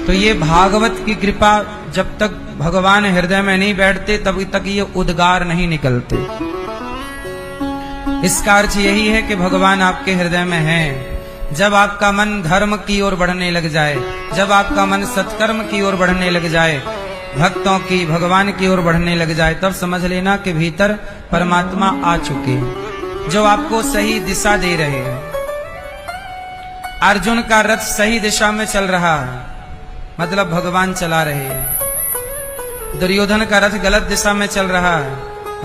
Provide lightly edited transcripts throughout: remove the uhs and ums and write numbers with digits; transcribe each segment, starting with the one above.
तो ये भागवत की कृपा, जब तक भगवान हृदय में नहीं बैठते तब तक ये उद्गार नहीं निकलते। इसका अर्थ यही है कि भगवान आपके हृदय में हैं। जब आपका मन धर्म की ओर बढ़ने लग जाए, जब आपका मन सत्कर्म की ओर बढ़ने लग जाए, भक्तों की, भगवान की ओर बढ़ने लग जाए, तब समझ लेना कि भीतर परमात्मा आ चुके हैं, जो आपको सही दिशा दे रहे हैं। अर्जुन का रथ सही दिशा में चल रहा है, मतलब भगवान चला रहे हैं। दुर्योधन का रथ गलत दिशा में चल रहा है,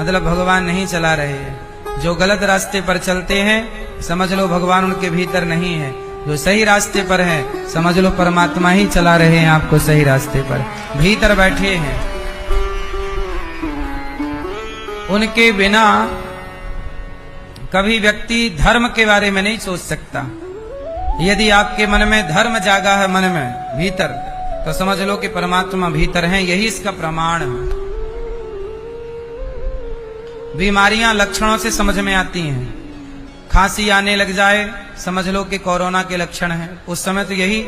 मतलब भगवान नहीं चला रहे हैं। जो गलत रास्ते पर चलते हैं, समझ लो भगवान उनके भीतर नहीं है। जो सही रास्ते पर है, समझ लो परमात्मा ही चला रहे हैं आपको सही रास्ते पर, भीतर बैठे हैं। उनके बिना कभी व्यक्ति धर्म के बारे में नहीं सोच सकता। यदि आपके मन में धर्म जागा है, मन में भीतर, तो समझ लो कि परमात्मा भीतर हैं। यही इसका प्रमाण है। बीमारियां लक्षणों से समझ में आती हैं। खांसी आने लग जाए, समझ लो कि कोरोना के लक्षण है। उस समय तो यही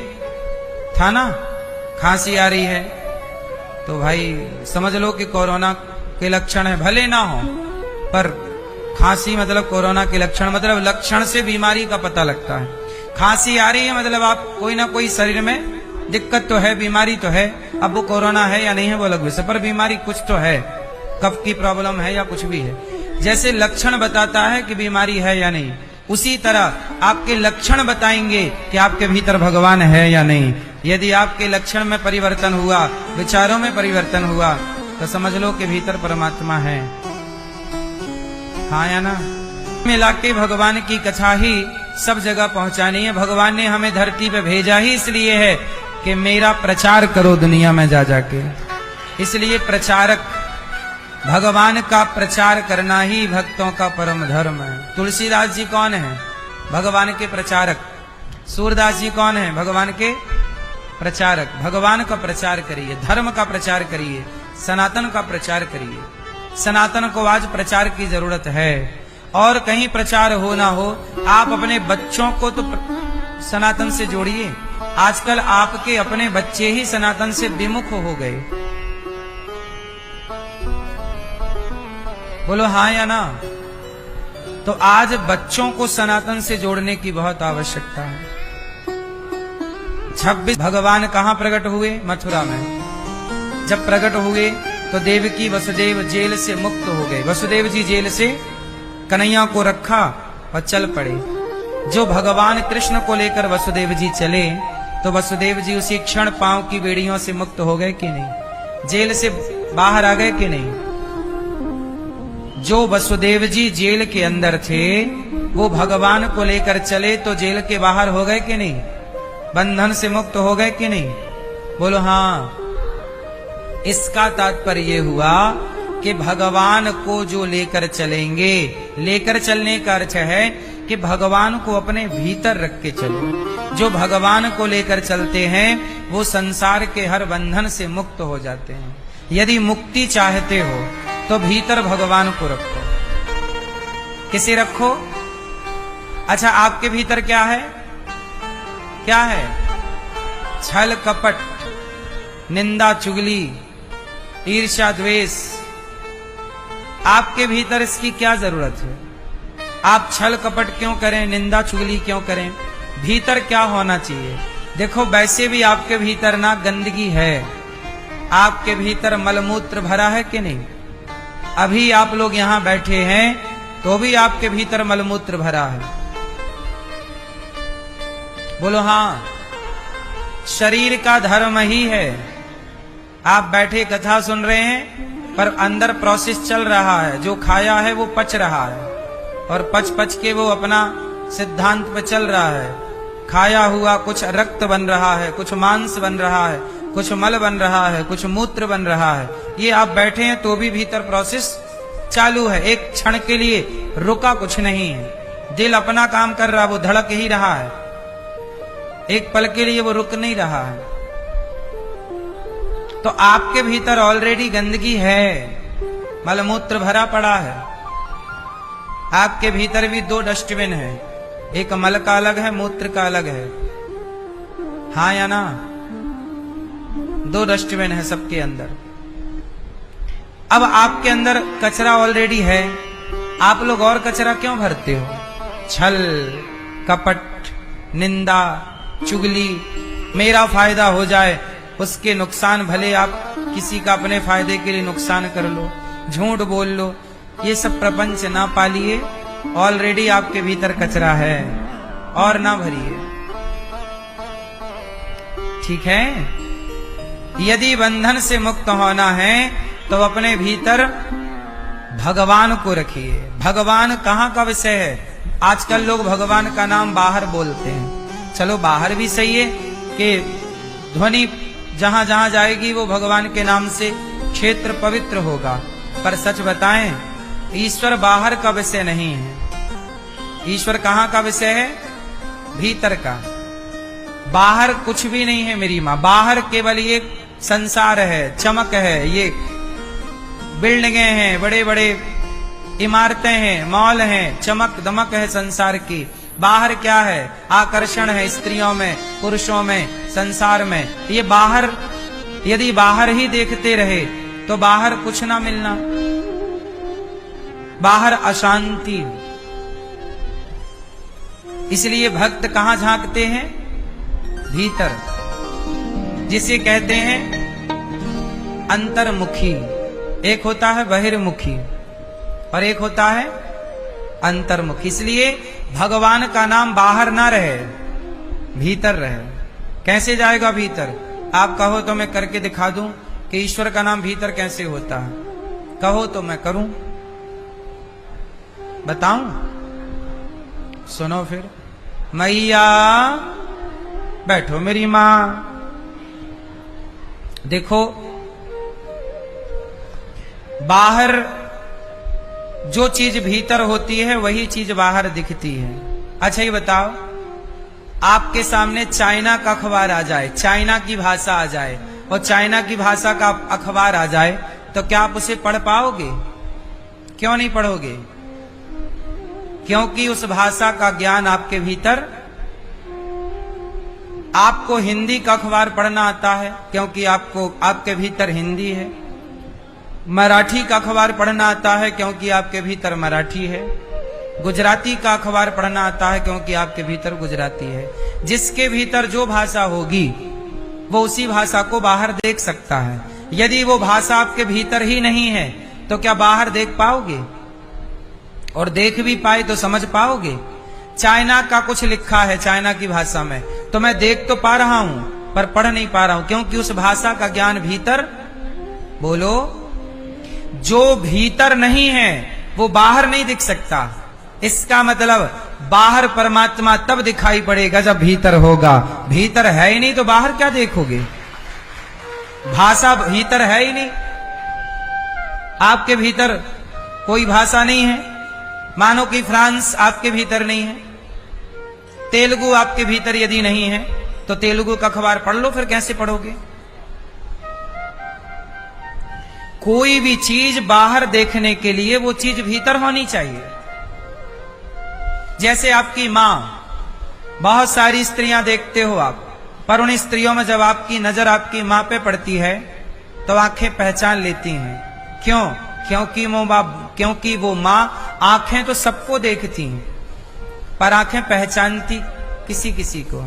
था ना, खांसी आ रही है तो भाई समझ लो कि कोरोना के लक्षण है। भले ना हो, पर खांसी मतलब कोरोना के लक्षण, मतलब लक्षण से बीमारी का पता लगता है। खांसी आ रही है मतलब आप कोई ना कोई शरीर में दिक्कत तो है, बीमारी तो है। अब वो कोरोना है या नहीं है वो अलग विषय, पर बीमारी कुछ तो है, कफ की प्रॉब्लम है या कुछ भी है। जैसे लक्षण बताता है कि बीमारी है या नहीं, उसी तरह आपके लक्षण बताएंगे कि आपके भीतर भगवान है या नहीं। यदि आपके लक्षण में परिवर्तन हुआ, विचारों में परिवर्तन हुआ, तो समझ लो कि भीतर परमात्मा है। हाँ या ना? मिला के भगवान की कथा ही सब जगह पहुंचानी है। भगवान ने हमें धरती पे भेजा ही इसलिए है कि मेरा प्रचार करो दुनिया में जा जाके। इसलिए प्रचारक, भगवान का प्रचार करना ही भक्तों का परम धर्म है। तुलसीदास जी कौन है? भगवान के प्रचारक। सूरदास जी कौन है? भगवान के प्रचारक। भगवान का प्रचार करिए, धर्म का प्रचार करिए, सनातन का प्रचार करिए। सनातन को आज प्रचार की जरूरत है। और कहीं प्रचार हो ना हो, आप अपने बच्चों को तो सनातन से जोड़िए। आजकल आपके अपने बच्चे ही सनातन से विमुख हो गए। बोलो हाँ या ना? तो आज बच्चों को सनातन से जोड़ने की बहुत आवश्यकता है। 26 भगवान कहाँ प्रकट हुए? मथुरा में। जब प्रकट हुए तो देवकी वसुदेव जेल से मुक्त हो गए। वसुदेव जी जेल से कन्हैया को रखा और चल पड़े। जो भगवान कृष्ण को लेकर वसुदेव जी चले, तो वसुदेव जी उसी क्षण पांव की बेड़ियों से मुक्त हो गए कि नहीं? जेल से बाहर आ गए कि नहीं? जो वसुदेव जी जेल के अंदर थे, वो भगवान को लेकर चले तो जेल के बाहर हो गए कि नहीं? बंधन से मुक्त हो गए कि नहीं? बोलो हाँ। इसका तात्पर्य हुआ कि भगवान को जो लेकर चलेंगे, लेकर चलने का अर्थ है कि भगवान को अपने भीतर रख के चलो। जो भगवान को लेकर चलते हैं वो संसार के हर बंधन से मुक्त हो जाते हैं। यदि मुक्ति चाहते हो तो भीतर भगवान को रखो। किसे रखो? अच्छा, आपके भीतर क्या है? क्या है? छल कपट, निंदा चुगली, ईर्ष्या द्वेष। आपके भीतर इसकी क्या जरूरत है? आप छल कपट क्यों करें, निंदा चुगली क्यों करें? भीतर क्या होना चाहिए? देखो, वैसे भी आपके भीतर ना गंदगी है। आपके भीतर मलमूत्र भरा है कि नहीं? अभी आप लोग यहां बैठे हैं तो भी आपके भीतर मलमूत्र भरा है। बोलो हाँ। शरीर का धर्म ही है। आप बैठे कथा सुन रहे हैं, पर अंदर प्रोसेस चल रहा है। जो खाया है वो पच रहा है, और पच के वो अपना सिद्धांत पे चल रहा है। खाया हुआ कुछ रक्त बन रहा है, कुछ मांस बन रहा है, कुछ मल बन रहा है, कुछ मूत्र बन रहा है। ये आप बैठे हैं तो भी भीतर प्रोसेस चालू है। एक क्षण के लिए रुका कुछ नहीं है। दिल अपना काम कर रहा, वो धड़क ही रहा है। एक पल के लिए वो रुक नहीं रहा है। तो आपके भीतर ऑलरेडी गंदगी है, मलमूत्र भरा पड़ा है। आपके भीतर भी 2 डस्टबिन है, एक मल का अलग है, मूत्र का अलग है। हाँ या ना? 2 डस्टबिन है सबके अंदर। अब आपके अंदर कचरा ऑलरेडी है, आप लोग और कचरा क्यों भरते हो? छल, कपट, निंदा, चुगली, मेरा फायदा हो जाए, उसके नुकसान भले आप किसी का अपने फायदे के लिए नुकसान कर लो, झूठ बोल लो, ये सब प्रपंच ना पालिए। ऑलरेडी आपके भीतर कचरा है और ना भरिए, ठीक है? यदि बंधन से मुक्त होना है तो अपने भीतर भगवान को रखिए। भगवान कहाँ का विषय है? आजकल लोग भगवान का नाम बाहर बोलते हैं। चलो बाहर भी सही है कि ध्वनि जहां जहां जाएगी वो भगवान के नाम से क्षेत्र पवित्र होगा, पर सच बताएं ईश्वर बाहर का विषय नहीं है। ईश्वर कहाँ का विषय है? भीतर का। बाहर कुछ भी नहीं है मेरी माँ, बाहर केवल ये संसार है, चमक है, ये बिल्डिंगें हैं, बड़े बड़े इमारतें हैं, मॉल हैं, चमक दमक है संसार की। बाहर क्या है? आकर्षण है स्त्रियों में, पुरुषों में, संसार में। ये बाहर, यदि बाहर ही देखते रहे तो बाहर कुछ ना मिलना, बाहर अशांति। इसलिए भक्त कहां झांकते हैं? भीतर, जिसे कहते हैं अंतर्मुखी। एक होता है बहिर्मुखी और एक होता है अंतर्मुखी। इसलिए भगवान का नाम बाहर ना रहे, भीतर रहे। कैसे जाएगा भीतर? आप कहो तो मैं करके दिखा दूं कि ईश्वर का नाम भीतर कैसे होता है। कहो तो मैं करूं, बताऊं? सुनो फिर। मैया बैठो मेरी मां, देखो बाहर जो चीज भीतर होती है वही चीज बाहर दिखती है। अच्छा ये बताओ, आपके सामने चाइना का अखबार आ जाए, चाइना की भाषा आ जाए और चाइना की भाषा का अखबार आ जाए तो क्या आप उसे पढ़ पाओगे? क्यों नहीं पढ़ोगे? क्योंकि उस भाषा का ज्ञान आपके भीतर। आपको हिंदी का अखबार पढ़ना आता है क्योंकि आपके भीतर हिंदी है। मराठी का अखबार पढ़ना आता है क्योंकि आपके भीतर मराठी है। गुजराती का अखबार पढ़ना आता है क्योंकि आपके भीतर गुजराती है। जिसके भीतर जो भाषा होगी वो उसी भाषा को बाहर देख सकता है। यदि वो भाषा आपके भीतर ही नहीं है तो क्या बाहर देख पाओगे? और देख भी पाए तो समझ पाओगे? चाइना का कुछ लिखा है चाइना की भाषा में, तो मैं देख तो पा रहा हूं पर पढ़ नहीं पा रहा हूं, क्योंकि उस भाषा का ज्ञान भीतर। बोलो, जो भीतर नहीं है वो बाहर नहीं दिख सकता। इसका मतलब बाहर परमात्मा तब दिखाई पड़ेगा जब भीतर होगा। भीतर है ही नहीं तो बाहर क्या देखोगे? भाषा भीतर है ही नहीं, आपके भीतर कोई भाषा नहीं है। मानो कि फ्रांस आपके भीतर नहीं है, तेलुगु आपके भीतर यदि नहीं है तो तेलुगु का अखबार पढ़ लो, फिर कैसे पढ़ोगे? कोई भी चीज बाहर देखने के लिए वो चीज भीतर होनी चाहिए। जैसे आपकी मां, बहुत सारी स्त्रियां देखते हो आप, पर उन स्त्रियों में जब आपकी नजर आपकी मां पे पड़ती है तो आंखें पहचान लेती हैं। क्यों? क्योंकि वो मां आंखें तो सबको देखती हैं पर आंखें पहचानती किसी किसी को।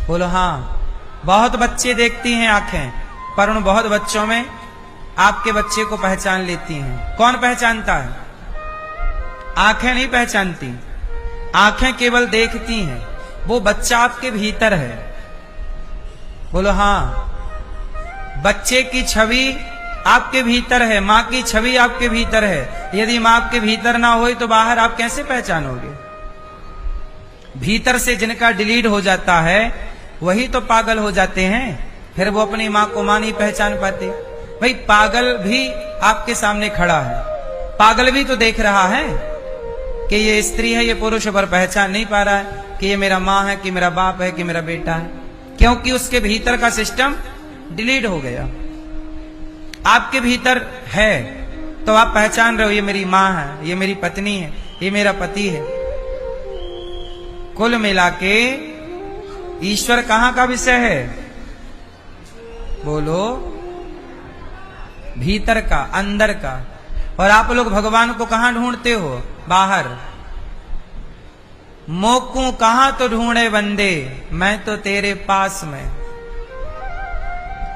बोलो हाँ। बहुत बच्चे देखती हैं आंखें, पर उन बहुत बच्चों में आपके बच्चे को पहचान लेती हैं। कौन पहचानता है? आंखें नहीं पहचानती, आंखें केवल देखती हैं। वो बच्चा आपके भीतर है। बोलो हाँ। बच्चे की छवि आपके भीतर है, मां की छवि आपके भीतर है। यदि मां आपके भीतर ना हो तो बाहर आप कैसे पहचानोगे? भीतर से जिनका डिलीट हो जाता है वही तो पागल हो जाते हैं, फिर वो अपनी मां को मां नहीं पहचान पाते। भाई पागल भी आपके सामने खड़ा है, पागल भी तो देख रहा है कि ये स्त्री है, ये पुरुष, पर पहचान नहीं पा रहा है कि ये मेरा मां है, कि मेरा बाप है, कि मेरा बेटा है, क्योंकि उसके भीतर का सिस्टम डिलीट हो गया। आपके भीतर है तो आप पहचान रहे हो, ये मेरी मां है, ये मेरी पत्नी है, ये मेरा पति है। कुल मिला के ईश्वर कहां का विषय है? बोलो भीतर का, अंदर का। और आप लोग भगवान को कहां ढूंढते हो? बाहर। मोकू कहां तो ढूंढे बंदे, मैं तो तेरे पास में।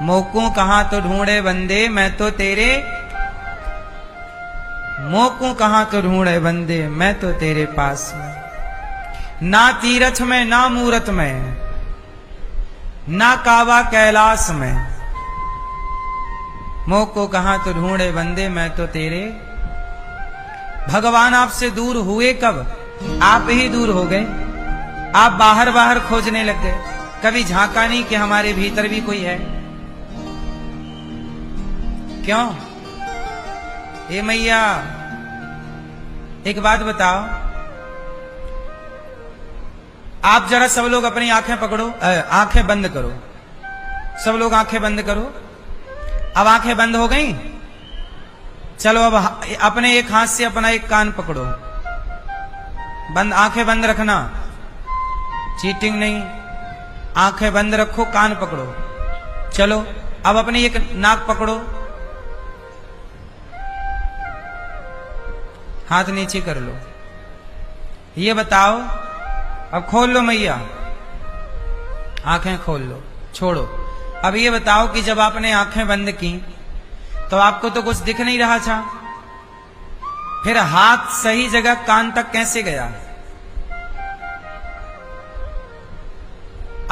मोकू कहां तो ढूंढे बंदे, मैं तो तेरे, मोकू कहां तो ढूंढे बंदे, मैं तो तेरे पास में। ना तीरथ में, ना मूरत में, ना काबा कैलाश में, मोको कहां तो ढूंढे बंदे, मैं तो तेरे। भगवान आपसे दूर हुए कब? आप ही दूर हो गए। आप बाहर बाहर खोजने लग गए, कभी झांका नहीं कि हमारे भीतर भी कोई है। क्यों? ए मैया एक बात बताओ, आप जरा सब लोग अपनी आंखें पकड़ो, आंखें बंद करो। सब लोग आंखें बंद करो। अब आंखें बंद हो गई? चलो अब अपने एक हाथ से अपना एक कान पकड़ो। बंद, आंखें बंद रखना, चीटिंग नहीं। आंखें बंद रखो, कान पकड़ो। चलो अब अपनी एक नाक पकड़ो, हाथ नीचे कर लो। ये बताओ, अब खोल लो मैया, आंखें खोल लो, छोड़ो। अब ये बताओ कि जब आपने आंखें बंद की तो आपको तो कुछ दिख नहीं रहा था, फिर हाथ सही जगह कान तक कैसे गया?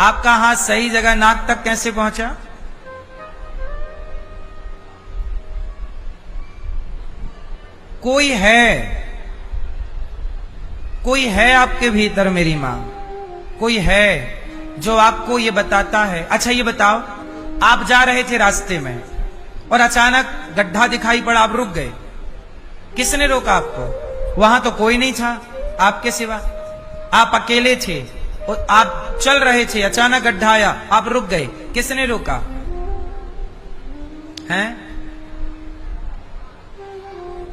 आपका हाथ सही जगह नाक तक कैसे पहुंचा? कोई है, कोई है आपके भीतर मेरी मां, कोई है जो आपको ये बताता है। अच्छा ये बताओ, आप जा रहे थे रास्ते में और अचानक गड्ढा दिखाई पड़ा, आप रुक गए। किसने रोका आपको? वहां तो कोई नहीं था आपके सिवा, आप अकेले थे और आप चल रहे थे, अचानक गड्ढा आया, आप रुक गए। किसने रोका? हैं?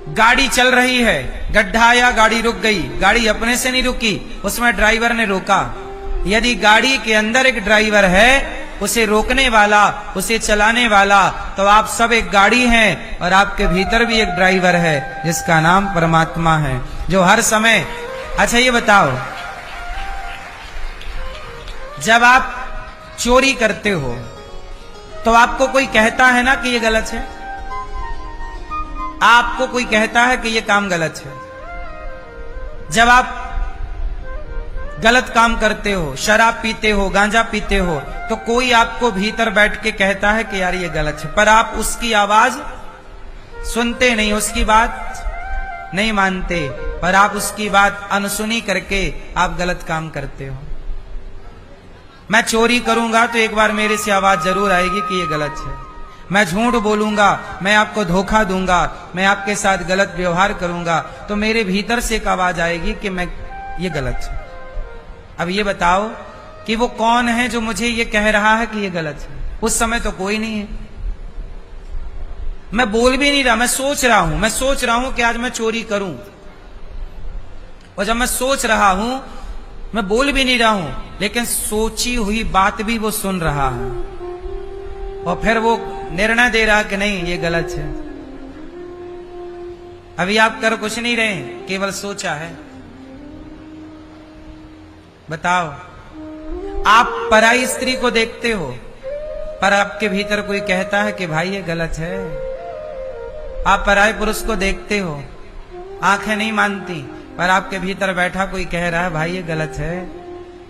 गाड़ी चल रही है, गड्ढा आया, गाड़ी रुक गई। गाड़ी अपने से नहीं रुकी, उसमें ड्राइवर ने रोका। यदि गाड़ी के अंदर एक ड्राइवर है, उसे रोकने वाला, उसे चलाने वाला, तो आप सब एक गाड़ी हैं और आपके भीतर भी एक ड्राइवर है जिसका नाम परमात्मा है, जो हर समय। अच्छा ये बताओ, जब आप चोरी करते हो तो आपको कोई कहता है ना कि ये गलत है? आपको कोई कहता है कि ये काम गलत है? जब आप गलत काम करते हो, शराब पीते हो, गांजा पीते हो, तो कोई आपको भीतर बैठ के कहता है कि यार ये गलत है, पर आप उसकी आवाज सुनते नहीं, उसकी बात नहीं मानते, पर आप उसकी बात अनसुनी करके आप गलत काम करते हो। मैं चोरी करूंगा तो एक बार मेरे से आवाज जरूर आएगी कि ये गलत है। मैं झूठ बोलूंगा, मैं आपको धोखा दूंगा, मैं आपके साथ गलत व्यवहार करूंगा, तो मेरे भीतर से एक आवाज आएगी कि मैं ये गलत है। अब ये बताओ कि वो कौन है जो मुझे ये कह रहा है कि ये गलत है? उस समय तो कोई नहीं है, मैं बोल भी नहीं रहा, मैं सोच रहा हूं कि आज मैं चोरी करूं। और जब मैं सोच रहा हूं, मैं बोल भी नहीं रहा हूं, लेकिन सोची हुई बात भी वो सुन रहा है और फिर वो निर्णय दे रहा कि नहीं ये गलत है। अभी आप कर कुछ नहीं रहे, केवल सोचा है। बताओ, आप पराई स्त्री को देखते हो, पर आपके भीतर कोई कहता है कि भाई ये गलत है। आप पराये पुरुष को देखते हो, आंखें नहीं मानती, पर आपके भीतर बैठा कोई कह रहा है भाई ये गलत है।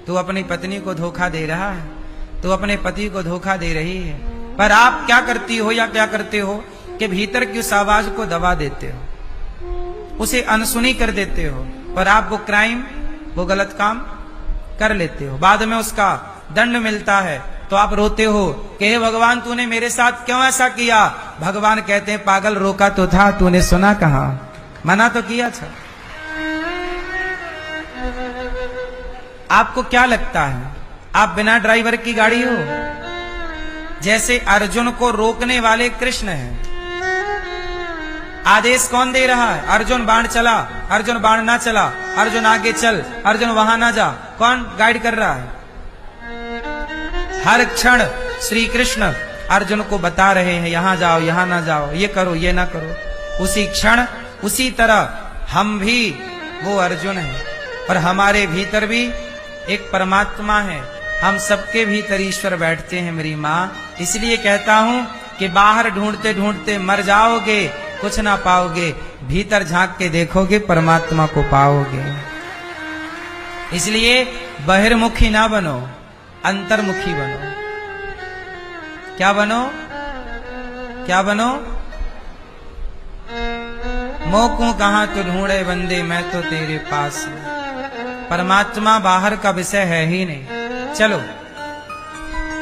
तू अपनी पत्नी को धोखा दे रहा है, तू अपने पति को धोखा दे रही है, पर आप क्या करती हो या क्या करते हो कि भीतर की उस आवाज को दबा देते हो, उसे अनसुनी कर देते हो, और आप वो क्राइम, वो गलत काम कर लेते हो। बाद में उसका दंड मिलता है तो आप रोते हो कि हे भगवान तूने मेरे साथ क्यों ऐसा किया? भगवान कहते हैं पागल, रोका तो था, तूने सुना कहां? मना तो किया था। आपको क्या लगता है आप बिना ड्राइवर की गाड़ी हो? जैसे अर्जुन को रोकने वाले कृष्ण हैं। आदेश कौन दे रहा है? अर्जुन बाण चला, अर्जुन बाण ना चला, अर्जुन आगे चल, अर्जुन वहां ना जा, कौन गाइड कर रहा है? हर क्षण श्री कृष्ण अर्जुन को बता रहे हैं, यहाँ जाओ, यहाँ ना जाओ, ये करो, ये ना करो। उसी क्षण उसी तरह हम भी वो अर्जुन हैं और हमारे भीतर भी एक परमात्मा है। हम सबके भीतर ईश्वर बैठते हैं मेरी माँ। इसलिए कहता हूं कि बाहर ढूंढते ढूंढते मर जाओगे, कुछ ना पाओगे, भीतर झांक के देखोगे परमात्मा को पाओगे। इसलिए बहिर्मुखी ना बनो, अंतर्मुखी बनो। क्या बनो? क्या बनो? मोकू कहां तो ढूंढे बंदे, मैं तो तेरे पास हूं। परमात्मा बाहर का विषय है ही नहीं। चलो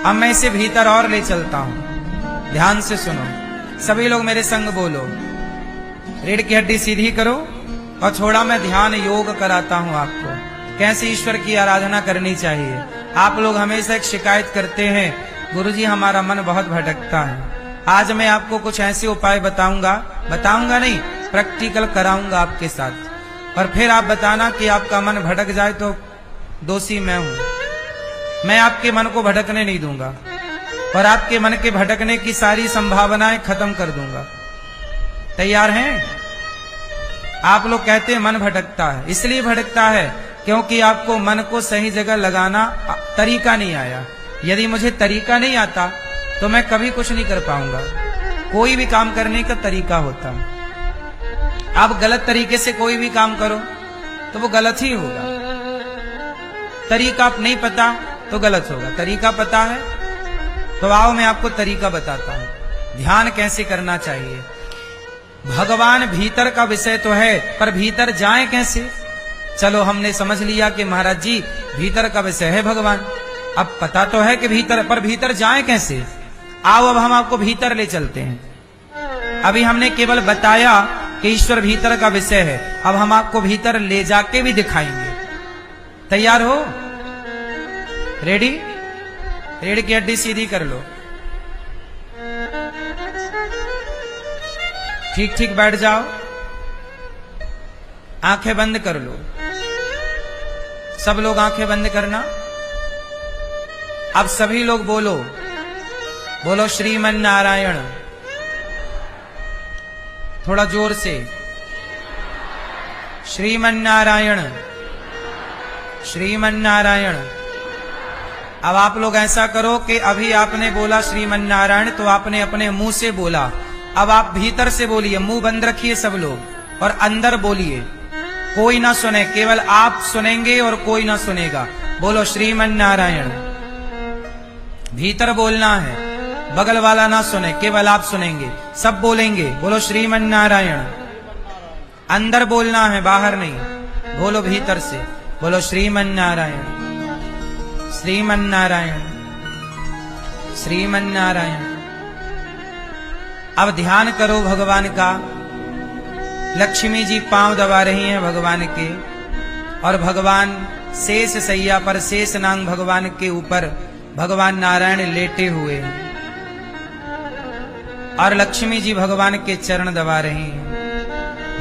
अब मैं इसे भीतर और ले चलता हूं। ध्यान से सुनो, सभी लोग मेरे संग बोलो। रीढ़ की हड्डी सीधी करो और थोड़ा मैं ध्यान योग कराता हूं आपको, कैसे ईश्वर की आराधना करनी चाहिए। आप लोग हमेशा एक शिकायत करते हैं, गुरुजी हमारा मन बहुत भटकता है। आज मैं आपको कुछ ऐसे उपाय बताऊंगा नहीं, प्रैक्टिकल कराऊंगा आपके साथ, और फिर आप बताना कि आपका मन भटक जाए तो दोषी मैं हूं। मैं आपके मन को भटकने नहीं दूंगा और आपके मन के भटकने की सारी संभावनाएं खत्म कर दूंगा। तैयार हैं? आप लोग कहते हैं मन भटकता है, इसलिए भटकता है क्योंकि आपको मन को सही जगह लगाना तरीका नहीं आया। यदि मुझे तरीका नहीं आता तो मैं कभी कुछ नहीं कर पाऊंगा। कोई भी काम करने का तरीका होता है। आप गलत तरीके से कोई भी काम करो तो वो गलत ही होगा। तरीका नहीं पता तो गलत होगा। तरीका पता है तो आओ मैं आपको तरीका बताता हूं, ध्यान कैसे करना चाहिए। भगवान भीतर का विषय तो है, पर भीतर जाएं कैसे? चलो हमने समझ लिया कि महाराज जी भीतर का विषय है भगवान, अब पता तो है कि भीतर, पर भीतर जाएं कैसे? आओ अब हम आपको भीतर ले चलते हैं। अभी हमने केवल बताया कि ईश्वर भीतर का विषय है, अब हम आपको भीतर ले जाके भी दिखाएंगे। तैयार हो? रेडी? रीढ़ की हड्डी सीधी कर लो, ठीक ठीक बैठ जाओ, आंखें बंद कर लो। सब लोग आंखें बंद करना। अब सभी लोग बोलो, बोलो श्रीमन नारायण। थोड़ा जोर से, श्रीमन नारायण, श्रीमन नारायण। अब आप लोग ऐसा करो कि अभी आपने बोला श्रीमन नारायण तो आपने अपने मुंह से बोला, अब आप भीतर से बोलिए, मुंह बंद रखिए सब लोग और अंदर बोलिए। कोई ना सुने, केवल आप सुनेंगे और कोई ना सुनेगा। बोलो श्रीमन नारायण। भीतर बोलना है, बगल वाला ना सुने, केवल आप सुनेंगे, सब बोलेंगे। बोलो श्रीमन नारायण। अंदर बोलना है, बाहर नहीं। बोलो भीतर से, बोलो श्रीमन नारायण, श्रीमन नारायण, श्रीमन नारायण। अब ध्यान करो भगवान का। लक्ष्मी जी पांव दबा रही हैं भगवान के, और भगवान शेष सैया पर, शेष नांग भगवान के ऊपर भगवान नारायण लेटे हुए हैं, और लक्ष्मी जी भगवान के चरण दबा रही हैं।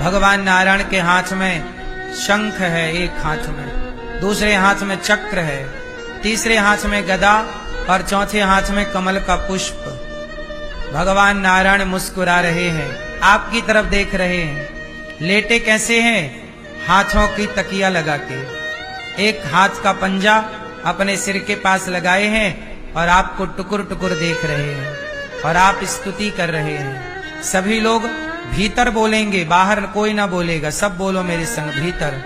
भगवान नारायण के हाथ में शंख है, एक हाथ में, दूसरे हाथ में चक्र है, तीसरे हाथ में गदा और चौथे हाथ में कमल का पुष्प। भगवान नारायण मुस्कुरा रहे हैं, आपकी तरफ देख रहे हैं। लेटे कैसे हैं? हाथों की तकिया लगा के, एक हाथ का पंजा अपने सिर के पास लगाए हैं और आपको टुकुर टुकुर देख रहे हैं और आप स्तुति कर रहे हैं। सभी लोग भीतर बोलेंगे, बाहर कोई ना बोलेगा। सब बोलो मेरे संग, भीतर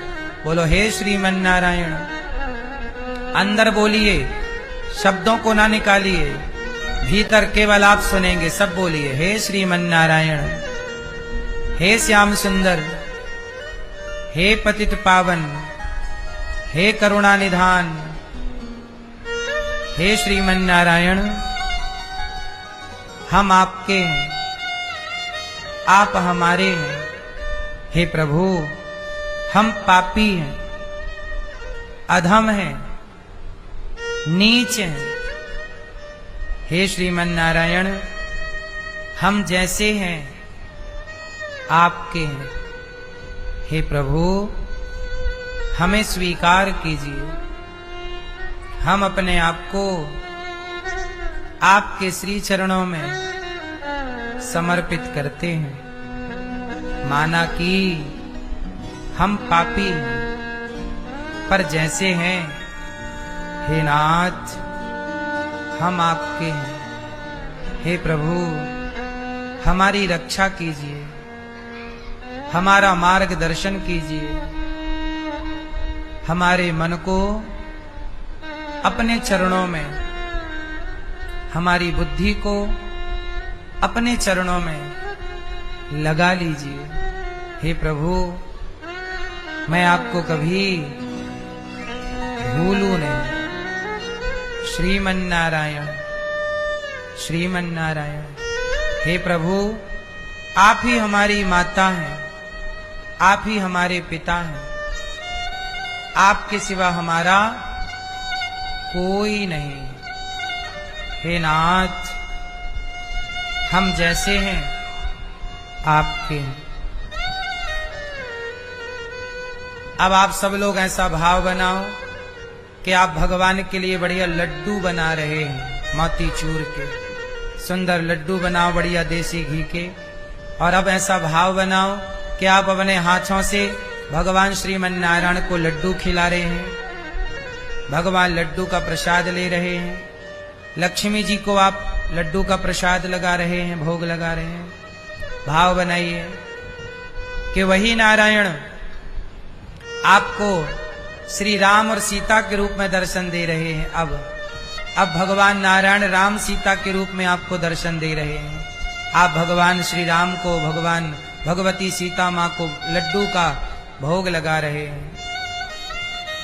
बोलो हे श्रीमन नारायण। अंदर बोलिए, शब्दों को ना निकालिए, भीतर केवल आप सुनेंगे। सब बोलिए हे श्रीमन नारायण, हे श्याम सुंदर, हे पतित पावन, हे करुणा निधान, हे श्रीमन नारायण। हम आपके हैं, आप हमारे हैं। हे प्रभु, हम पापी हैं, अधम हैं, नीच हैं। हे श्रीमन नारायण, हम जैसे हैं आपके हैं। हे प्रभु, हमें स्वीकार कीजिए। हम अपने आप को आपके श्री चरणों में समर्पित करते हैं। माना कि हम पापी हैं, पर जैसे हैं हे नाथ हम आपके हैं। हे प्रभु हमारी रक्षा कीजिए, हमारा मार्गदर्शन कीजिए, हमारे मन को अपने चरणों में, हमारी बुद्धि को अपने चरणों में लगा लीजिए। हे प्रभु मैं आपको कभी भूलूं नहीं। श्रीमन नारायण श्रीमन नारायण। हे प्रभु आप ही हमारी माता हैं, आप ही हमारे पिता हैं, आपके सिवा हमारा कोई नहीं। हे नाथ हम जैसे हैं आपके हैं। अब आप सब लोग ऐसा भाव बनाओ कि आप भगवान के लिए बढ़िया लड्डू बना रहे हैं, मोतीचूर के सुंदर लड्डू बनाओ बढ़िया देसी घी के। और अब ऐसा भाव बनाओ कि आप अपने हाथों से भगवान श्रीमन नारायण को लड्डू खिला रहे हैं, भगवान लड्डू का प्रसाद ले रहे हैं। लक्ष्मी जी को आप लड्डू का प्रसाद लगा रहे हैं, भोग लगा रहे हैं। भाव बनाइए कि वही नारायण आपको श्री राम और सीता के रूप में दर्शन दे रहे हैं। अब भगवान नारायण राम सीता के रूप में आपको दर्शन दे रहे हैं। आप भगवान श्री राम को, भगवान भगवती सीता माँ को लड्डू का भोग लगा रहे हैं।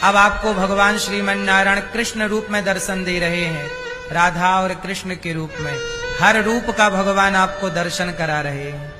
अब आपको भगवान श्रीमन नारायण कृष्ण रूप में दर्शन दे रहे हैं, राधा और कृष्ण के रूप में। हर रूप का भगवान आपको दर्शन करा रहे हैं।